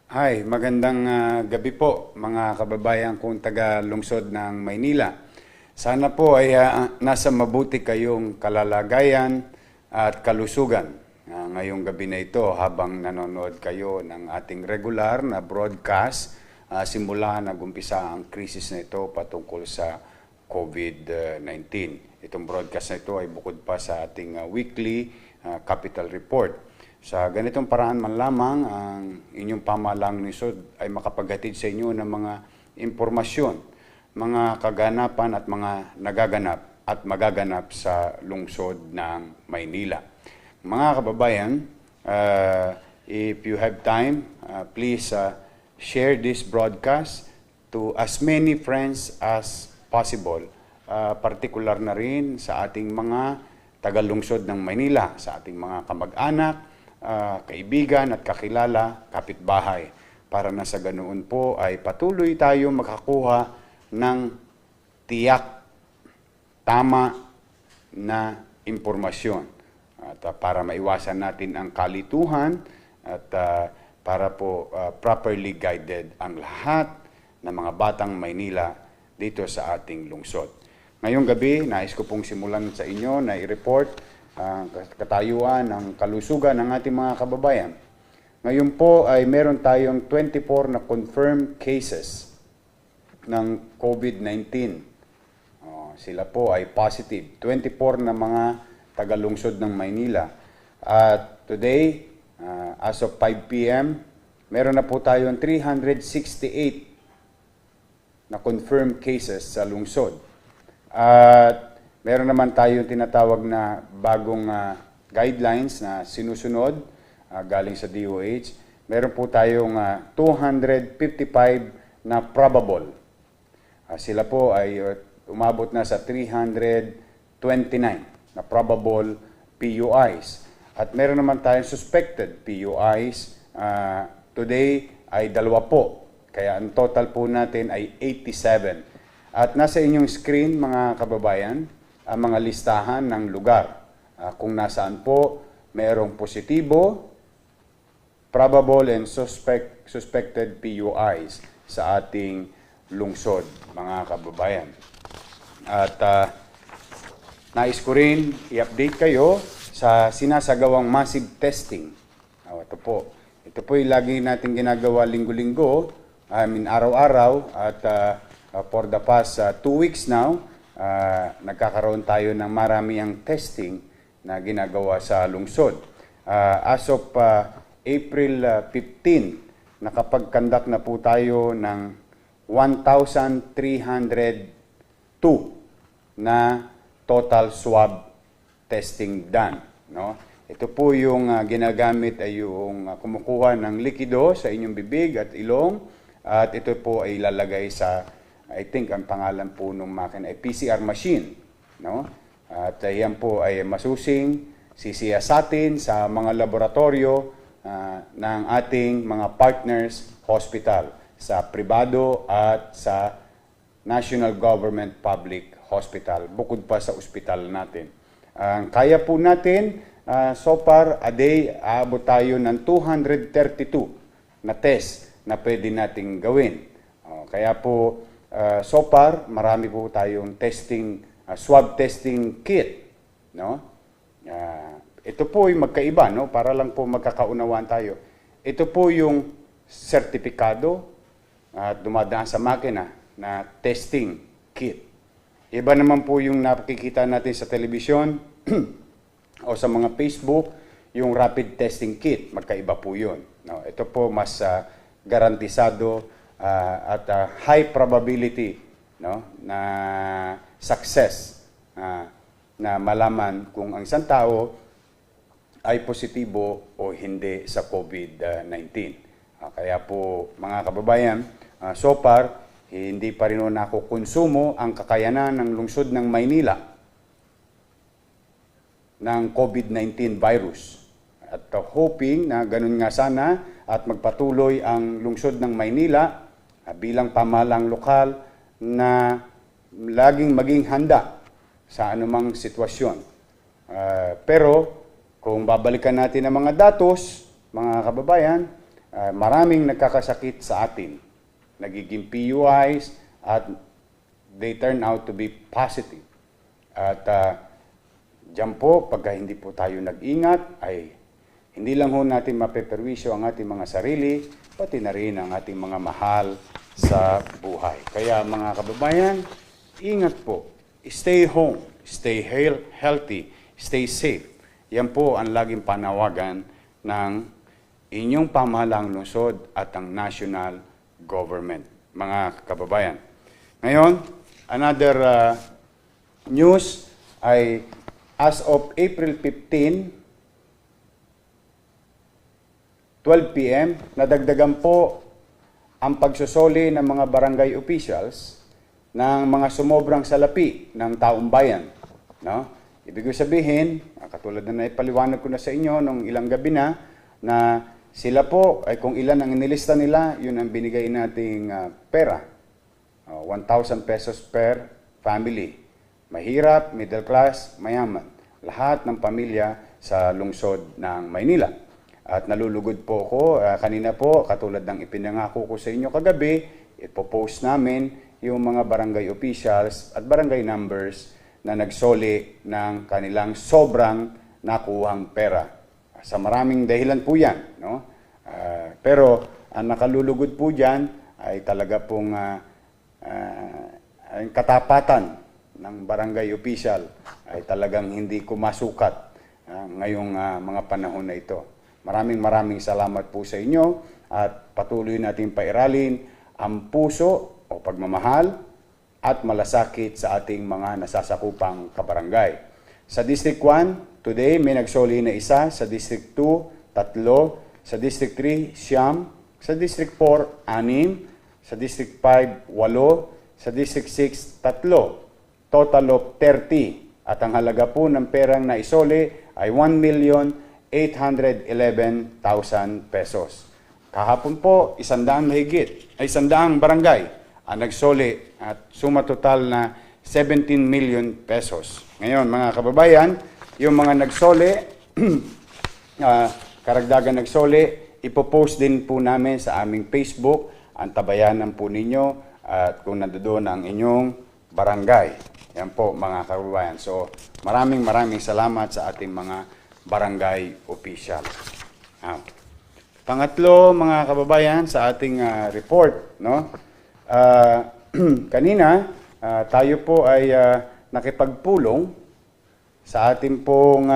Hi, magandang gabi po mga kababayan kong taga-lungsod ng Maynila. Sana po ay nasa mabuti kayong kalalagayan at kalusugan ngayong gabi na ito habang nanonood kayo ng ating regular na broadcast simula nag-umpisa ang krisis na ito patungkol sa COVID-19. Itong broadcast na ito ay bukod pa sa ating weekly capital report. Sa ganitong paraan man lamang, ang inyong pamahalang lungsod ay makapaghatid sa inyo ng mga impormasyon, mga kaganapan at mga nagaganap at magaganap sa lungsod ng Maynila. Mga kababayan, if you have time, please share this broadcast to as many friends as possible, partikular na rin sa ating mga taga-lungsod ng Maynila, sa ating mga kamag-anak, kaibigan at kakilala, kapitbahay, para na sa ganoon po ay patuloy tayong makakuha ng tiyak, tama na impormasyon at para maiwasan natin ang kalituhan at para po properly guided ang lahat ng mga batang Maynila dito sa ating lungsod. Ngayong gabi, nais ko pong simulan sa inyo na i-report ang katayuan ng kalusugan ng ating mga kababayan. Ngayon po ay meron tayong 24 na confirmed cases ng COVID-19. Sila po ay positive. 24 na mga taga-lungsod ng Maynila. At today, as of 5 p.m., meron na po tayong 368 na confirmed cases sa lungsod. At meron naman tayong tinatawag na bagong guidelines na sinusunod galing sa DOH. Meron po tayong 255 na probable. Sila po ay umabot na sa 329 na probable PUIs. At meron naman tayong suspected PUIs. Today ay 2 po. Kaya ang total po natin ay 87. At nasa inyong screen mga kababayan, ang mga listahan ng lugar. Kung nasaan po mayroong positibo, probable and suspected PUIs sa ating lungsod, mga kababayan. At nais ko rin i-update kayo sa sinasagawang massive testing. Ito po. Ito po yung lagi natin ginagawa linggo-linggo, araw-araw, at for the past 2 weeks now, nagkakaroon tayo ng maramiang testing na ginagawa sa lungsod. As of April 15, nakapag-conduct na po tayo ng 1,302 na total swab testing done. No? Ito po yung ginagamit ay yung kumukuha ng likido sa inyong bibig at ilong at ito po ay ilalagay sa I think ang pangalan po ng makina ay PCR machine. No? At yan po ay masusing sisiyasatin sa mga laboratorio ng ating mga partners hospital sa pribado at sa National Government Public Hospital, bukod pa sa ospital natin. Kaya po natin, so far, a day, aabot tayo ng 232 na test na pwede nating gawin. Kaya po, so far, marami po tayong testing, swab testing kit. No? Ito po yung magkaiba, no? Para lang po magkakaunawaan tayo. Ito po yung sertipikado at dumadaan sa makina na testing kit. Iba naman po yung nakikita natin sa telebisyon o sa mga Facebook, yung rapid testing kit. Magkaiba po yun. No? Ito po mas garantisado at high probability, no, na success na malaman kung ang isang tao ay positibo o hindi sa COVID-19. Kaya po mga kababayan, so far hindi pa rin nakukonsumo ang kakayanan ng lungsod ng Maynila ng COVID-19 virus. At hoping na ganun nga sana at magpatuloy ang lungsod ng Maynila bilang pamahalang lokal na laging maging handa sa anumang sitwasyon. Pero kung babalikan natin ang mga datos, mga kababayan, maraming nagkakasakit sa atin. Nagiging PUIs at they turn out to be positive. At diyan po, pagka hindi po tayo nag-ingat, ay hindi lang ho natin mapeperwisyo ang ating mga sarili, pati na rin ang ating mga mahal sa buhay. Kaya mga kababayan, ingat po. Stay home, stay healthy, stay safe. Yan po ang laging panawagan ng inyong pamahalaang lungsod at ang national government, mga kababayan. Ngayon, another news ay as of April 15, 12 p.m., nadagdagan po ang pagsusoli ng mga barangay officials ng mga sumobrang salapi ng taong bayan. No? Ibig sabihin, katulad na naipaliwanag ko na sa inyo nung ilang gabi na sila po ay kung ilan ang inilista nila, yun ang binigay nating pera. 1,000 pesos per family. Mahirap, middle class, mayaman. Lahat ng pamilya sa lungsod ng Maynila. At nalulugod po ako, kanina po, katulad ng ipinangako ko sa inyo kagabi, ipopost namin yung mga barangay officials at barangay numbers na nagsoli ng kanilang sobrang nakuhang pera. Sa maraming dahilan po yan. No? Pero ang nakalulugod po dyan ay talaga pong ang katapatan ng barangay official ay talagang hindi kumasukat ngayong mga panahon na ito. Maraming salamat po sa inyo at patuloy natin pairalin ang puso o pagmamahal at malasakit sa ating mga nasasakupang kabarangay. Sa District 1, today may nagsoli na isa, sa District 2, 3, sa District 3, 9, sa District 4, 6, sa District 5, 8, sa District 6, 3, total of 30. At ang halaga po ng perang naisoli ay 1,811,000 pesos. Kahapon po, 100 mahigit, ay 100 barangay ang nagsoli at suma total na 17 million pesos. Ngayon, mga kababayan, yung mga nagsoli, karagdagan nagsoli, ipopost din po namin sa aming Facebook, ang tabayanan po ninyo at kung nandoon ang inyong barangay. Yan po mga kababayan. So, maraming salamat sa ating mga barangay official. Pangatlo, mga kababayan, sa ating report, no? Kanina, tayo po ay nakipagpulong sa ating pong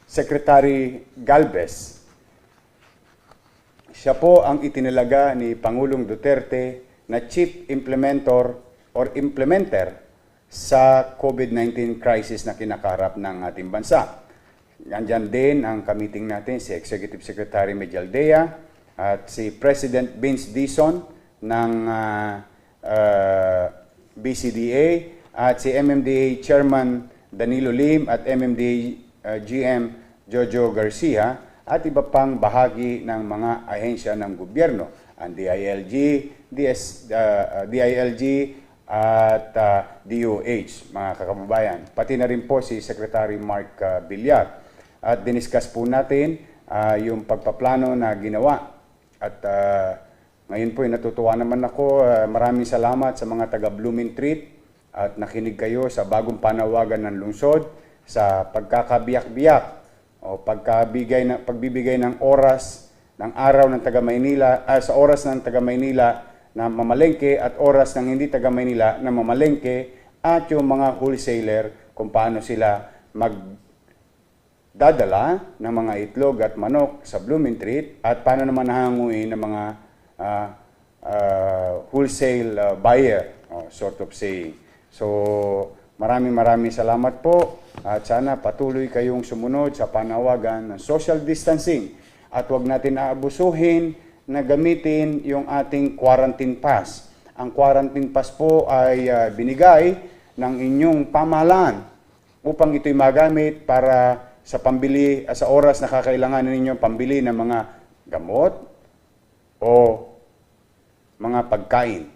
Secretary Galvez. Siya po ang itinalaga ni Pangulong Duterte na Chief Implementer sa COVID-19 crisis na kinakarap ng ating bansa. Nandyan din ang kamiting natin, si Executive Secretary Medialdea at si President Vince Dizon ng BCDA at si MMDA Chairman Danilo Lim at MMDA GM Jojo Garcia at iba pang bahagi ng mga ahensya ng gobyerno, ang DILG, DILG at DOH, mga kakababayan. Pati na rin po si Secretary Mark Villar. At diniscuss po natin yung pagpaplano na ginawa. At ngayon po natutuwa naman ako. Maraming salamat sa mga taga Blumentritt at nakinig kayo sa bagong panawagan ng lungsod sa pagkakabiyak-biyak o pagbibigay ng oras ng araw ng taga Maynila, sa oras ng taga Maynila na mamalengke at oras ng hindi taga Maynila na mamalengke at yung mga wholesaler kung paano sila magdadala ng mga itlog at manok sa Blumentritt at paano naman hanguin ng mga wholesale buyer, sort of saying. So, maraming salamat po at sana patuloy kayong sumunod sa panawagan ng social distancing at huwag natin aabusuhin na gamitin yung ating quarantine pass. Ang quarantine pass po ay binigay ng inyong pamahalaan upang ito'y magamit para sa pambili, sa oras na kakailangan ninyo pambili ng mga gamot o mga pagkain.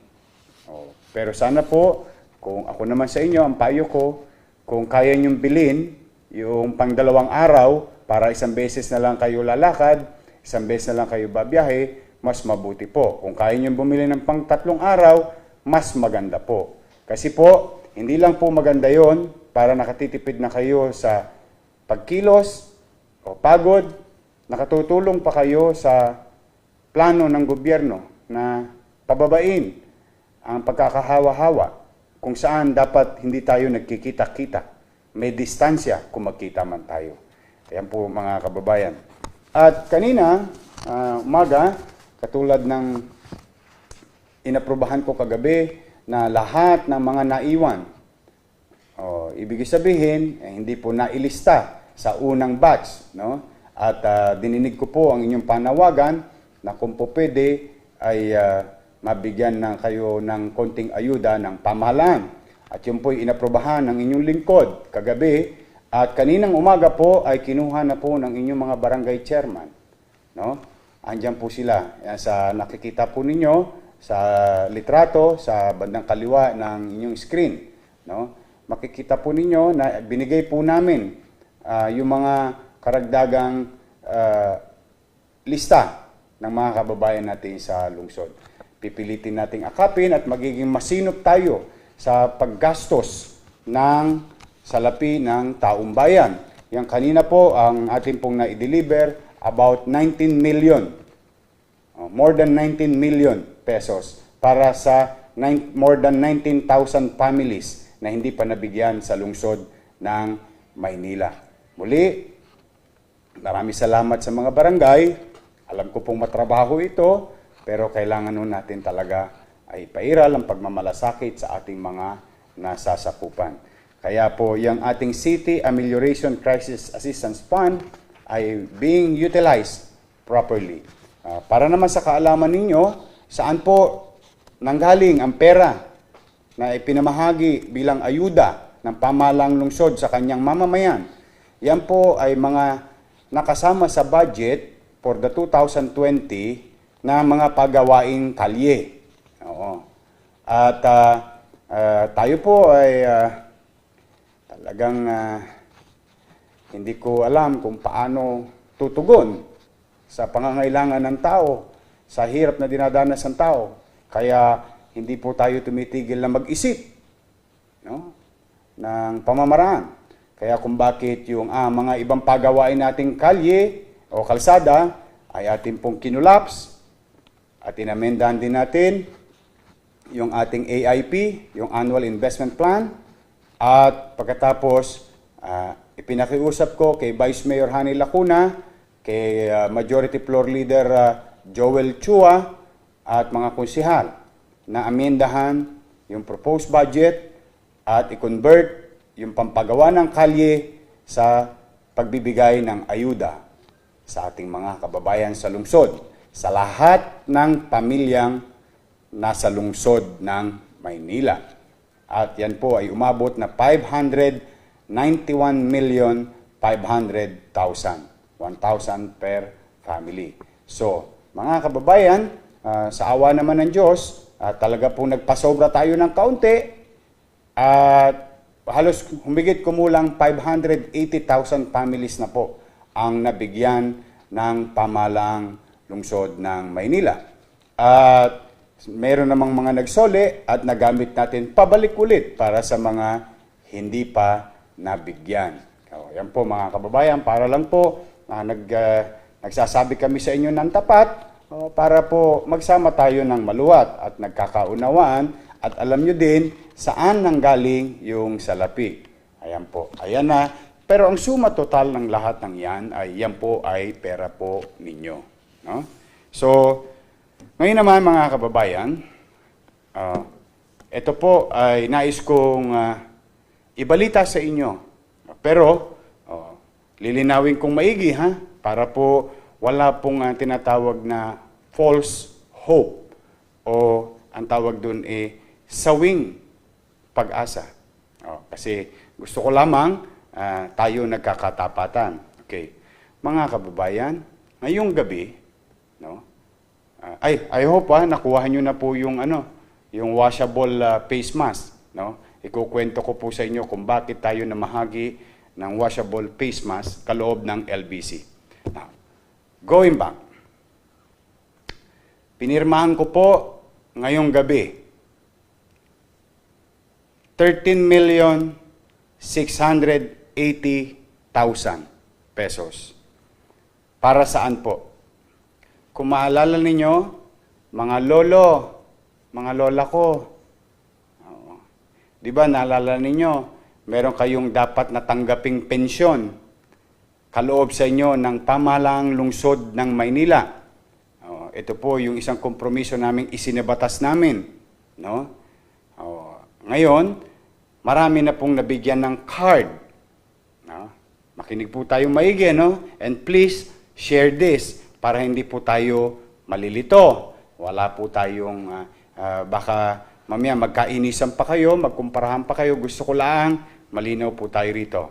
Pero sana po, kung ako naman sa inyo, ang payo ko, kung kaya nyong bilhin yung pang 2 araw para isang beses na lang kayo lalakad, isang beses na lang kayo babiyahe, mas mabuti po. Kung kaya nyo bumili ng pang 3 araw, mas maganda po. Kasi po, hindi lang po maganda yon para nakatitipid na kayo sa pagkilos o pagod, nakatutulong pa kayo sa plano ng gobyerno na pababain ang pagkakahawa-hawa kung saan dapat hindi tayo nagkikita-kita. May distansya kung magkita man tayo. Ayan po mga kababayan. At kanina, umaga, katulad ng inaprubahan ko kagabi na lahat ng mga naiwan, ibig sabihin, hindi po nailista sa unang batch. No? At dininig ko po ang inyong panawagan na kung po pwede ay mabigyan na kayo ng konting ayuda ng pamahalaan. At yun po inaprubahan ng inyong lingkod kagabi. At kaninang umaga po ay kinuha na po ng inyong mga barangay chairman. No? Andiyan po sila. Yan, sa nakikita po ninyo sa litrato sa bandang kaliwa ng inyong screen. No? Makikita po ninyo na binigay po namin yung mga karagdagang lista ng mga kababayan natin sa lungsod. Pipilitin nating akapin at magiging masinop tayo sa paggastos ng salapi ng taong bayan. Yang kanina po ang ating pong na-deliver about 19 million. More than 19 million pesos para sa more than 19,000 families na hindi pa nabigyan sa lungsod ng Maynila. Muli, maraming salamat sa mga barangay. Alam ko pong matrabaho ito, pero kailangan nun natin talaga ay pairal ang pagmamalasakit sa ating mga nasasakupan. Kaya po, yung ating City Amelioration Crisis Assistance Fund ay being utilized properly. Para naman sa kaalaman ninyo, saan po nanggaling ang pera na ipinamahagi bilang ayuda ng pamahalang lungsod sa kanyang mamamayan. Yan po ay mga nakasama sa budget for the 2020 na mga pagawaing kalye. Oo. At tayo po ay talagang hindi ko alam kung paano tutugon sa pangangailangan ng tao, sa hirap na dinadanas ng tao. Kaya hindi po tayo tumitigil na mag-isip, no, ng pamamaraan. Kaya kung bakit yung mga ibang pagawain nating kalye o kalsada ay ating pong kinulaps at inamendahan din natin yung ating AIP, yung Annual Investment Plan. At pagkatapos, ipinakiusap ko kay Vice Mayor Hani Lacuna, kay Majority Floor Leader Joel Chua at mga konsihal na amendahan yung proposed budget at i-convert yung pampagawa ng kalye sa pagbibigay ng ayuda sa ating mga kababayan sa lungsod, sa lahat ng pamilyang nasa lungsod ng Maynila. At yan po ay umabot na 591,500,000, 1,000 per family. So, mga kababayan, sa awa naman ng Diyos, talaga po nagpasobra tayo ng kaunti at halos humigit kumulang 580,000 families na po ang nabigyan ng pamahalang lungsod ng Maynila. At meron namang mga nagsoli at nagamit natin pabalik ulit para sa mga hindi pa nabigyan. Yan po mga kababayan, para lang po nagsasabi kami sa inyo ng tapat para po magsama tayo ng maluwat at nagkakaunawaan at alam nyo din saan nanggaling yung salapi. Ayan po. Ayan na. Pero ang suma total ng lahat ng yan ay pera po ninyo. No? So, ngayon naman mga kababayan, ito po ay nais kong ibalita sa inyo. Pero, lilinawin kong maigi para po wala pong tinatawag na false hope o ang tawag dun sawing pag-asa. Kasi gusto ko lamang tayo nagkakatapatan. Okay. Mga kababayan, ngayong gabi, no? I hope nakuha nyo na po yung yung washable face mask, no? Ikukwento ko po sa inyo kung bakit tayo namahagi ng washable face mask kaloob ng LBC. Now, going back. Pinirmahan ko po ngayong gabi, 13,680,000 pesos. Para saan po? Kung maalala ninyo, mga lolo, mga lola ko, di ba naalala ninyo, meron kayong dapat natanggaping pensyon kaloob sa inyo ng pamahalaang lungsod ng Maynila. Ito po yung isang kompromiso naming isinabatas namin. No? Ngayon, marami na pong nabigyan ng card. No? Makinig po tayong maigi, no? And please, share this para hindi po tayo malilito. Wala po tayong, baka mamaya magkainisan pa kayo, magkumparahan pa kayo. Gusto ko lang, malinaw po tayo rito.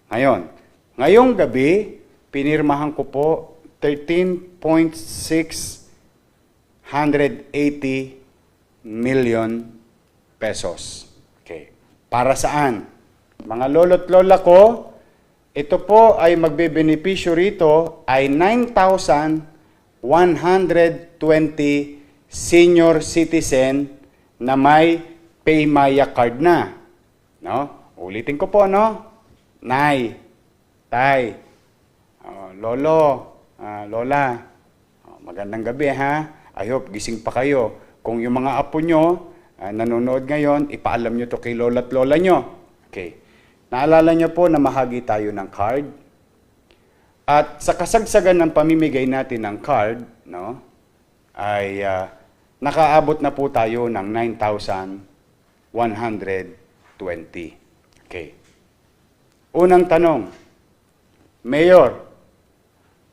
Ngayong gabi, pinirmahan ko po 13.680 million pesos. Okay. Para saan? Mga lolo't lola ko, ito po ay magbebenepisyo rito ay 9,120 senior citizen na may Paymaya card na. No? Ulitin ko po, no? Nay, tay, lolo, lola, magandang gabi ha. I hope gising pa kayo. Kung yung mga apo nyo nanonood ngayon, ipaalam nyo to kay lola at lola nyo. Okay. Naalala nyo po na mahagi tayo ng card. At sa kasagsagan ng pamimigay natin ng card, no, ay nakaabot na po tayo ng 9,120. Okay. Unang tanong, Mayor,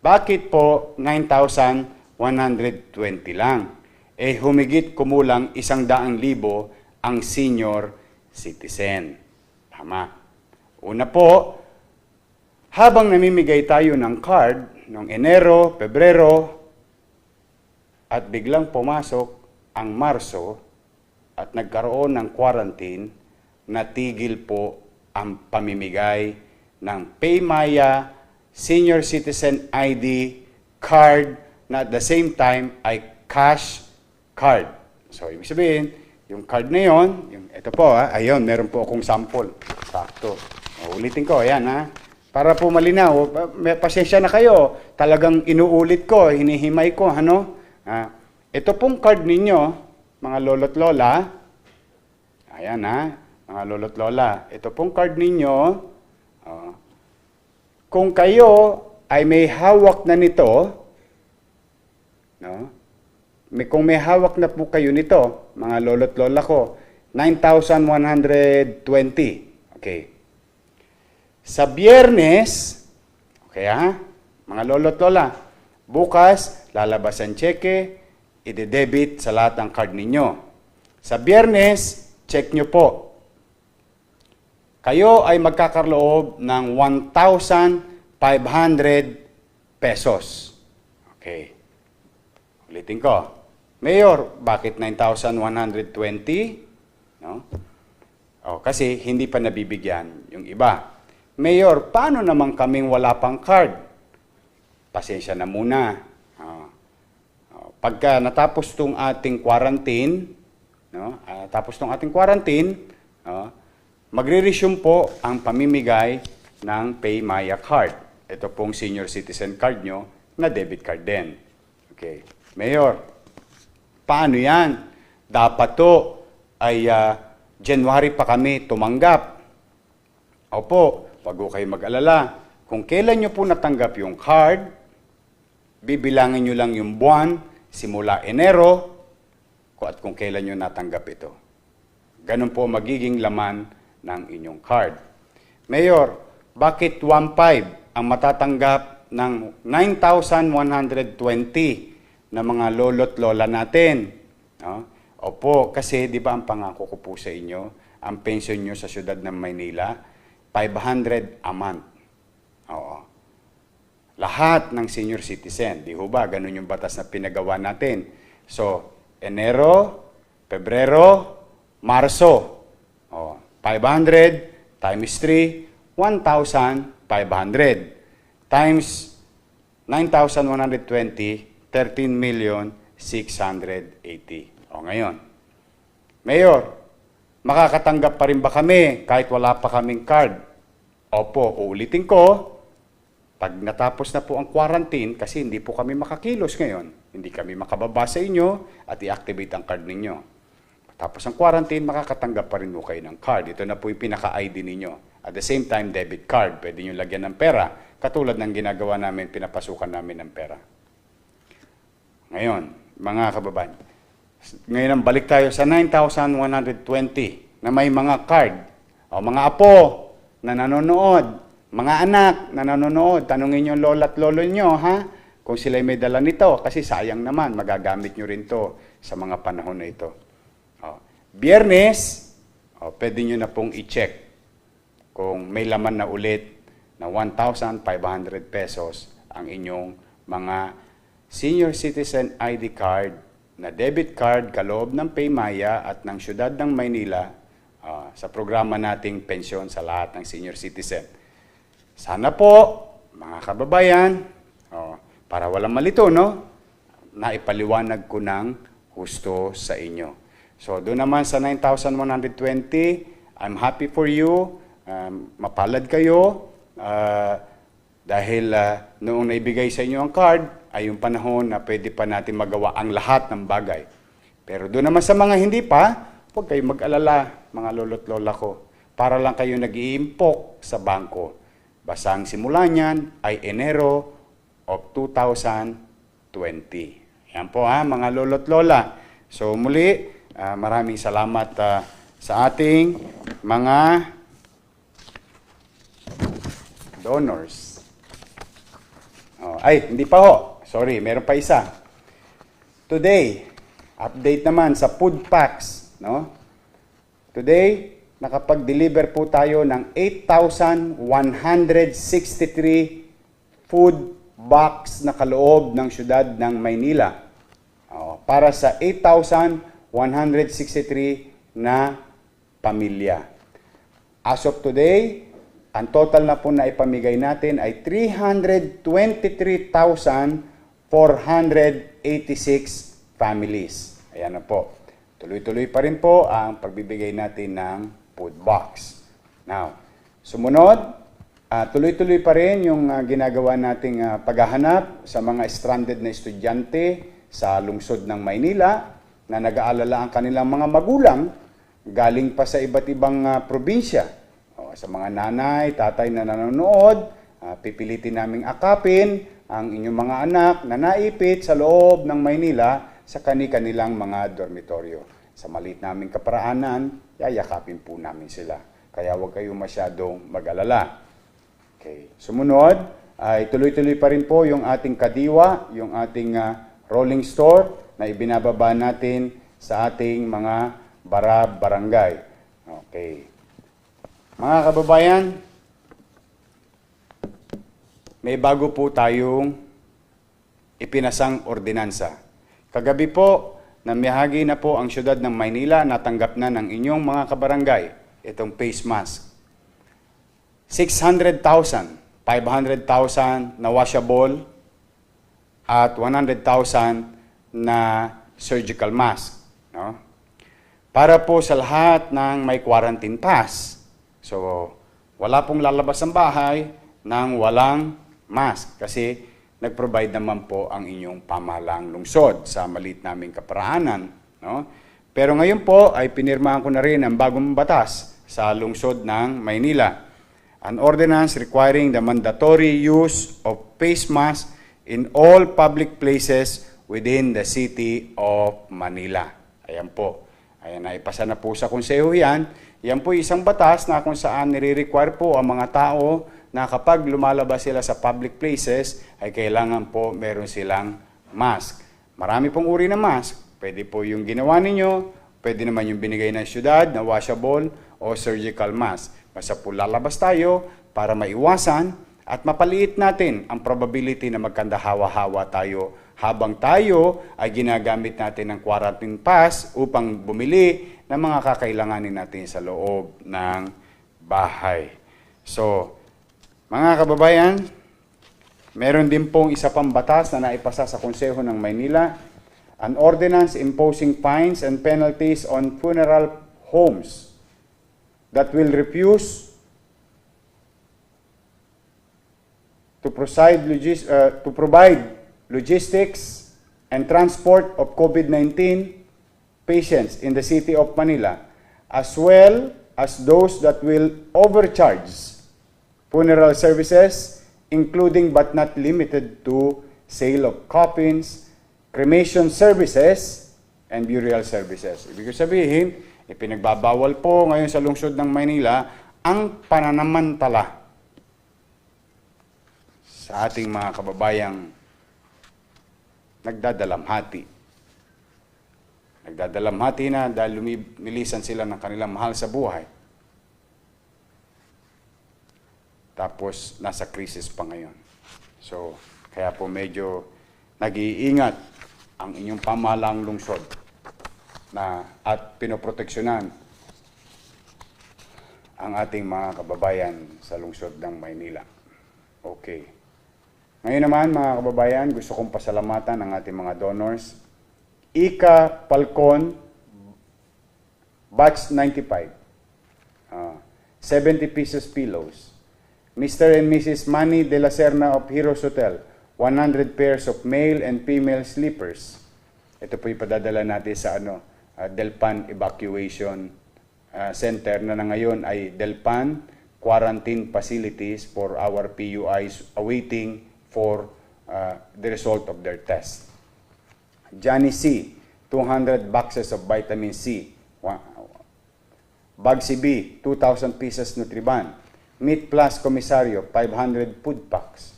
bakit po 9,120 lang? Humigit kumulang 100,000 ang senior citizen. Tama. Una po, habang namimigay tayo ng card noong Enero, Pebrero, at biglang pumasok ang Marso at nagkaroon ng quarantine, natigil po ang pamimigay ng Paymaya Senior Citizen ID card na at the same time ay cash card. So, ibig sabihin, yung card na yon, ito po ayun, meron po akong sample. Sakto. Ulitin ko, ayan para po malinaw, may pasensya na kayo. Talagang inuulit ko, hinihimay ko, ano? Ito pong card ninyo, mga lolo't lola, ayan mga lolo't lola, ito pong card ninyo, kung kayo ay may hawak na nito, no? Kung may hawak na po kayo nito, mga lolo't lola ko, 9,120. Okay. Sa Biyernes, okay mga lolo't lola, bukas, lalabas ang cheque, ide-debit sa lahat ng card ninyo. Sa Biyernes, check nyo po. Kayo ay magkakaloob ng 1,500 pesos. Okay. Ulitin ko. Mayor, bakit 9,120? No? Kasi hindi pa nabibigyan yung iba. Mayor, paano naman kaming wala pang card? Pasensya na muna. Pagka natapos tong ating quarantine, magre-resume po ang pamimigay ng Paymaya card. Ito pong senior citizen card nyo na debit card din. Okay. Mayor, paano yan? Dapat to ay January pa kami tumanggap. Opo, wag ko kayo mag-alala. Kung kailan nyo po natanggap yung card, bibilangin nyo lang yung buwan simula Enero at kung kailan nyo natanggap ito. Ganun po magiging laman ng inyong card. Mayor, bakit 1,500 ang matatanggap ng 9,120 na mga lolo't lola natin? No? Opo, kasi di ba ang pangako ko po sa inyo, ang pension nyo sa siyudad ng Maynila, 500 a month. Oo. Lahat ng senior citizen, di ho ba? Ganun yung batas na pinagawa natin. So, Enero, Pebrero, Marso. 500 times 3, 1,500. Times 9,120, 13,680,000 680. O ngayon, Mayor, makakatanggap pa rin ba kami kahit wala pa kaming card? Opo, uulitin ko, pag natapos na po ang quarantine, kasi hindi po kami makakilos ngayon, hindi kami makababa sa inyo at i-activate ang card ninyo. Tapos ang quarantine, makakatanggap pa rin po kayo ng card. Ito na po yung pinaka-ID ninyo. At the same time, debit card. Pwede nyo lagyan ng pera. Katulad ng ginagawa namin, pinapasukan namin ng pera. Ngayon, mga kababayan, ngayon balik tayo sa 9,120 na may mga card. O mga apo na nanonood, mga anak na nanonood, tanungin nyo lola at lolo nyo, ha? Kung sila'y may dala nito, kasi sayang naman, magagamit nyo rin to sa mga panahon na ito. Biyernes, pwede nyo na pong i-check kung may laman na ulit na 1,500 pesos ang inyong mga senior citizen ID card na debit card kaloob ng Paymaya at ng Siyudad ng Maynila sa programa nating pensyon sa lahat ng senior citizen. Sana po, mga kababayan, para walang malito, no? Naipaliwanag ko ng husto sa inyo. So, doon naman sa 9,120, I'm happy for you. Mapalad kayo. Dahil noong naibigay sa inyo ang card, ay yung panahon na pwede pa natin magawa ang lahat ng bagay. Pero doon naman sa mga hindi pa, huwag kayong mag-alala, mga lolo't lola ko. Para lang kayo nag-iimpok sa bangko. Basta ang simula niyan ay Enero of 2020. Yan po mga lolo't lola. So muli, maraming salamat sa ating mga donors. Hindi pa ho. Sorry, meron pa isa. Today, update naman sa food packs. No? Today, nakapag-deliver po tayo ng 8,163 food box na kaloob ng siyudad ng Maynila. Para sa 8,163 na pamilya. As of today, ang total na po na ipamigay natin ay 323,486 families. Ayan na po. Tuloy-tuloy pa rin po ang pagbibigay natin ng food box. Now, sumunod, tuloy-tuloy pa rin yung ginagawa nating paghahanap sa mga stranded na estudyante sa lungsod ng Maynila na nag-aalala ang kanilang mga magulang galing pa sa iba't ibang probinsya. Sa mga nanay, tatay na nanonood, pipilitin naming akapin ang inyong mga anak na naipit sa loob ng Maynila sa kani-kanilang mga dormitoryo. Sa maliit naming kaparaanan, yayakapin po namin sila. Kaya huwag kayong masyadong mag-alala. Okay. Sumunod, ay tuloy-tuloy pa rin po yung ating kadiwa, yung ating rolling store na ibinababa natin sa ating mga barangay. Okay. Mga kababayan, may bago po tayong ipinasang ordinansa. Kagabi po, namiyahagi na po ang siyudad ng Maynila, natanggap na ng inyong mga kabarangay itong face mask. 600,000, 500,000 na washable at 100,000 na surgical mask. No? Para po sa lahat ng may quarantine pass. So, wala pong lalabas ng bahay nang walang mask kasi nag-provide naman po ang inyong pamahalaang lungsod sa maliit naming kaparaanan. No? Pero ngayon po ay pinirmahan ko na rin ang bagong batas sa lungsod ng Maynila. An ordinance requiring the mandatory use of face mask in all public places within the city of Manila. Ayan po. Ayan, naipasa na po sa konseho yan. Yan po isang batas na kung saan nire-require po ang mga tao na kapag lumalabas sila sa public places, ay kailangan po meron silang mask. Marami pong uri ng mask. Pwede po yung ginawa ninyo, pwede naman yung binigay ng syudad na washable o surgical mask. Basta po lalabas tayo para maiwasan at mapaliit natin ang probability na magkandahawa-hawa tayo habang tayo ay ginagamit natin ng quarantine pass upang bumili ng mga kakailanganin natin sa loob ng bahay. So, mga kababayan, meron din pong isa pang batas na naipasa sa Konseho ng Maynila. an ordinance imposing fines and penalties on funeral homes that will refuse to provide logistics and transport of COVID-19 patients in the city of Manila, as well as those that will overcharge funeral services, including but not limited to sale of coffins, cremation services, and burial services. Ibig sabihin, ipinagbabawal po ngayon sa lungsod ng Maynila ang pananamantala sa ating mga kababayang nagdadalamhati. Nagdadalamhati na dahil lumilisan sila ng kanilang mahal sa buhay. Tapos, nasa krisis pa ngayon. So, kaya po medyo nag-iingat ang inyong pamahalaang lungsod at pinoproteksyonan ang ating mga kababayan sa lungsod ng Maynila. Okay. Ngayon naman, mga kababayan, gusto kong pasalamatan ang ating mga donors. Ika Falcon, batch 95, 70 pieces pillows. Mr. and Mrs. Manny de la Serna of Heroes Hotel, 100 pairs of male and female sleepers. Ito po ipadadala natin sa Delpan Evacuation Center na ngayon ay Delpan Quarantine Facilities for our PUIs awaiting for the result of their test. Johnny C, 200 boxes of vitamin C. Bugsy B, 2,000 pieces Nutriban. Meat Plus Komisaryo, 500 food packs.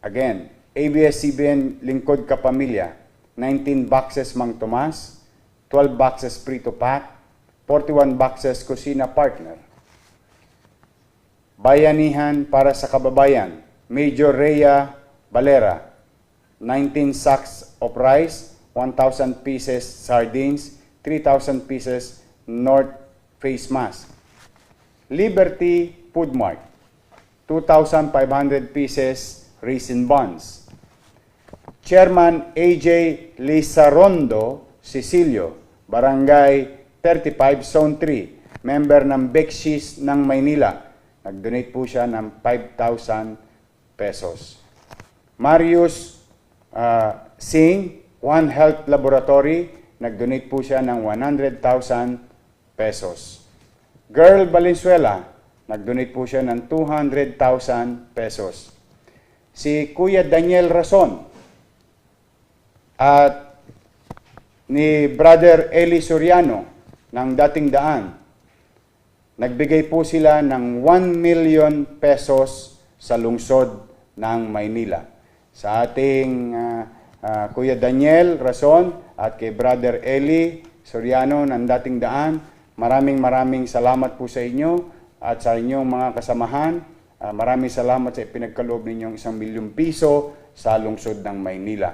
Again, ABS-CBN Lingkod Kapamilya, 19 boxes Mang Tomas, 12 boxes Prito Pack, 41 boxes Kusina Partner. Bayanihan para sa Kababayan, Major Rhea Valera, 19 sacks of rice, 1,000 pieces sardines, 3,000 pieces North Face Mask. Liberty Food Mart, 2,500 pieces raisin buns. Chairman AJ Lizarondo Cecilio, Barangay 35, Zone 3, member ng Bekshis ng Maynila. Nag-donate po siya ng 5,000 pesos. Marius Singh, One Health Laboratory, nag-donate po siya ng 100,000 pesos. Girl Valenzuela, nag-donate po siya ng 200,000 pesos. Si Kuya Daniel Rason at ni Brother Eli Soriano ng Dating Daan, nagbigay po sila ng 1 million pesos sa lungsod ng Maynila. Sa ating Kuya Daniel Rason at kay Brother Eli Soriano ng Dating Daan, maraming salamat po sa inyo at sa inyong mga kasamahan. Maraming salamat sa ipinagkaloob ninyong 1 milyong piso sa lungsod ng Maynila.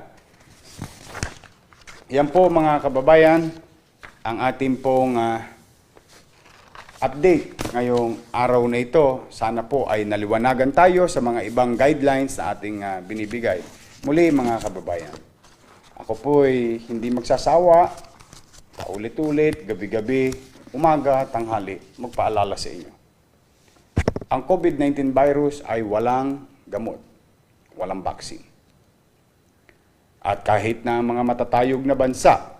Yan po mga kababayan, ang ating pong update ngayong araw na ito. Sana po ay naliwanagan tayo sa mga ibang guidelines na ating binibigay. Muli mga kababayan, ako po ay hindi magsasawa, paulit-ulit, gabi-gabi, umaga, tanghali, magpaalala sa inyo. Ang COVID-19 virus ay walang gamot, walang vaccine. At kahit na mga matatayog na bansa,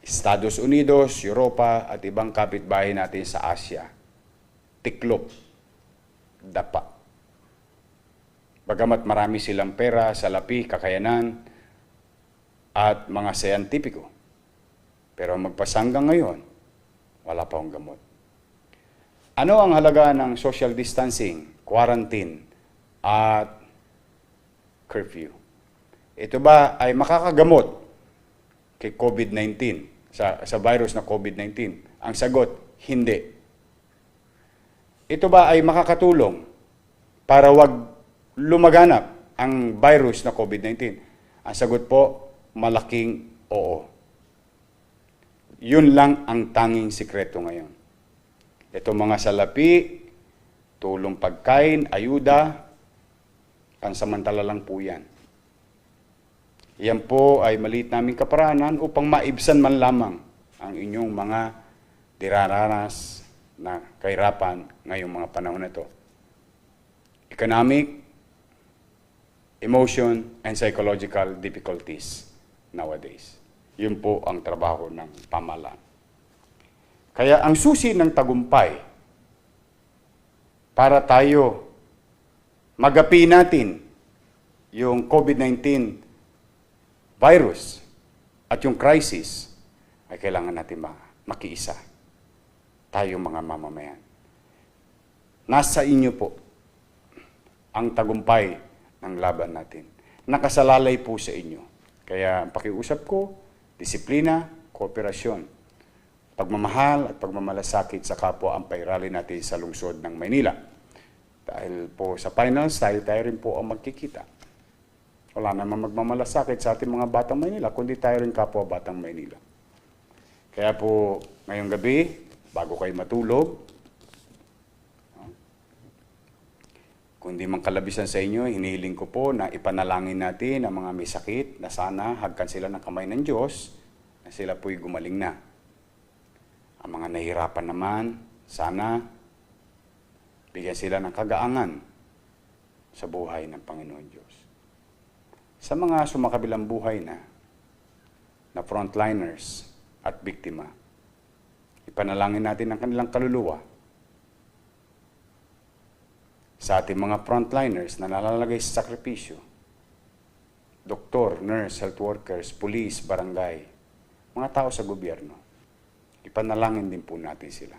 Estados Unidos, Europa, at ibang kapitbahay natin sa Asia, tiklop, dapa. Bagamat marami silang pera, salapi, kakayanan, at mga siyentipiko. Pero magpasanggang ngayon, wala pa akong gamot. Ano ang halaga ng social distancing, quarantine, at curfew? Ito ba ay makakagamot kay COVID-19, sa virus na COVID-19? Ang sagot, hindi. Ito ba ay makakatulong para wag lumaganap ang virus na COVID-19? Ang sagot po, malaking oo. Yun lang ang tanging sikreto ngayon. Ito mga salapi, tulong pagkain, ayuda, pansamantala lang po yan. Yan po ay maliit naming kaparaanan upang maibsan man lamang ang inyong mga diraranas na kahirapan ngayong mga panahon na ito. Economic, emotion, and psychological difficulties nowadays. Yun po ang trabaho ng pamahalaan. Kaya ang susi ng tagumpay para tayo magapi natin yung COVID-19 virus at yung crisis ay kailangan natin makiisa. Tayo mga mamamayan. Nasa inyo po ang tagumpay ng laban natin. Nakasalalay po sa inyo. Kaya ang pakiusap ko, disiplina, kooperasyon, pagmamahal at pagmamalasakit sa kapwa ang pairali natin sa lungsod ng Maynila. Dahil po sa finals, tayo rin po ang magkikita. Wala naman magmamalasakit sa ating mga batang Maynila, kundi tayo rin kapwa batang Maynila. Kaya po, ngayong gabi, bago kayo matulog, kung di man kalabisan sa inyo, hinihiling ko po na ipanalangin natin ang mga may sakit na sana hagkan sila ng kamay ng Diyos, na sila po'y gumaling na. Ang mga nahihirapan naman, sana bigyan sila ng kagaangan sa buhay ng Panginoon Diyos. Sa mga sumakabilang buhay na frontliners at biktima, ipanalangin natin ang kanilang kaluluwa. Sa ating mga frontliners na nalalagay sa sakripisyo, doktor, nurse, health workers, police, barangay, mga tao sa gobyerno, ipanalangin din po natin sila.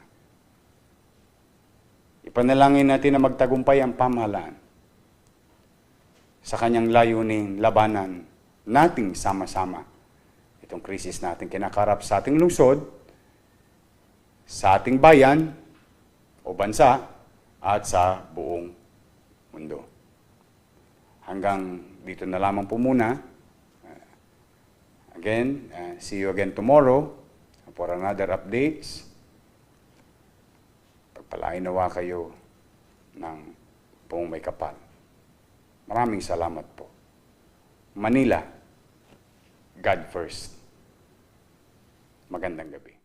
Ipanalangin natin na magtagumpay ang pamahalaan sa kanyang layuning labanan nating sama-sama itong krisis natin kinakarap sa ating lungsod, sa ating bayan o bansa, at sa buong mundo. Hanggang dito na lamang po muna. Again, see you again tomorrow for another updates. Pagpalain nawa kayo ng buong may kapal. Maraming salamat po. Manila, God first. Magandang gabi.